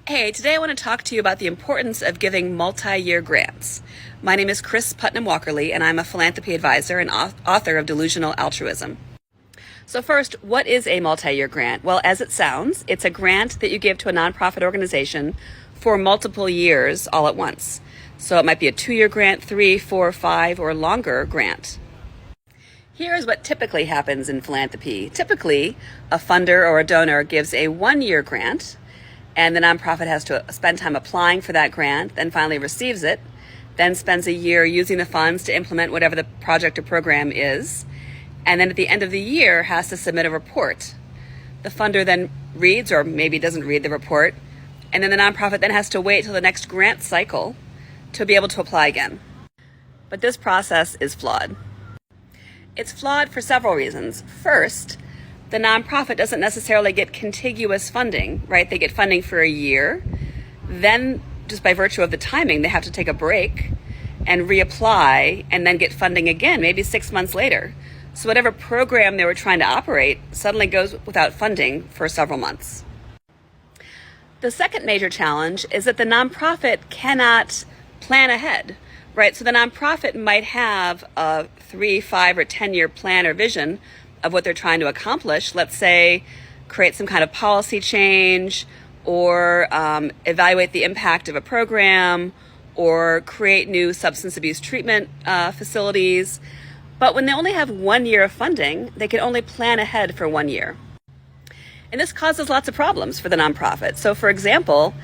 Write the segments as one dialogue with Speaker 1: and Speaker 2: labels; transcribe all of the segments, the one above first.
Speaker 1: Hey, today I want to talk to you about the importance of giving multi-year grants. My name is Putnam-Walkerly, and I'm a philanthropy advisor and author of Delusional Altruism. So first, what is a multi-year grant? Well, as it sounds, it's a grant that you give to a nonprofit organization for multiple years all at once. So it might be a 2-year grant, 3, 4, 5, or longer grant. Here is what typically happens in philanthropy. Typically, a funder or a donor gives a 1-year grant, and the nonprofit has to spend time applying for that grant, then finally receives it, then spends a year using the funds to implement whatever the project or program is, and then at the end of the year has to submit a report. The funder then reads, or maybe doesn't read the report, and then the nonprofit then has to wait till the next grant cycle to be able to apply again. But this process is flawed. It's flawed for several reasons. First, the nonprofit doesn't necessarily get contiguous funding, right? They get funding for a year. Then, just by virtue of the timing, they have to take a break and reapply and then get funding again, maybe 6 months later. So whatever program they were trying to operate suddenly goes without funding for several months. The second major challenge is that the nonprofit cannot plan ahead, right? So the nonprofit might have a 3, 5, or 10-year plan or vision of what they're trying to accomplish. Let's say create some kind of policy change, or evaluate the impact of a program, or create new substance abuse treatment facilities. But when they only have 1 year of funding, they can only plan ahead for 1 year. And this causes lots of problems for the nonprofit. So for example,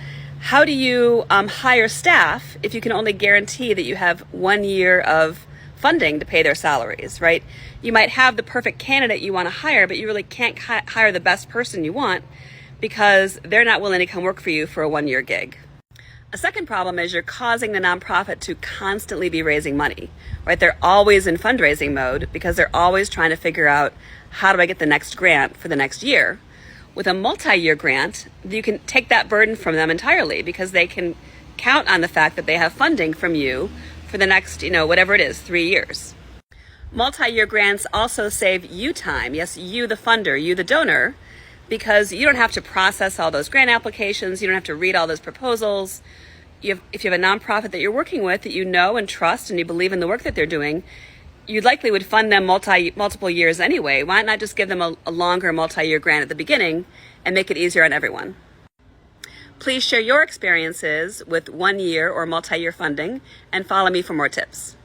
Speaker 1: how do you hire staff if you can only guarantee that you have 1 year of funding to pay their salaries, right? You might have the perfect candidate you want to hire, but you really can't hire the best person you want because they're not willing to come work for you for a 1-year gig. A second problem is you're causing the nonprofit to constantly be raising money, right? They're always in fundraising mode because they're always trying to figure out, how do I get the next grant for the next year? With a multi-year grant, you can take that burden from them entirely because they can count on the fact that they have funding from you for the next, whatever it is, 3 years. Multi-year grants also save you time. Yes, you the funder, you the donor, because you don't have to process all those grant applications. You don't have to read all those proposals. If you have a nonprofit that you're working with that you know and trust and you believe in the work that they're doing, you likely would fund them multiple years anyway. Why not just give them a longer multi-year grant at the beginning and make it easier on everyone? Please share your experiences with 1 year or multi-year funding and follow me for more tips.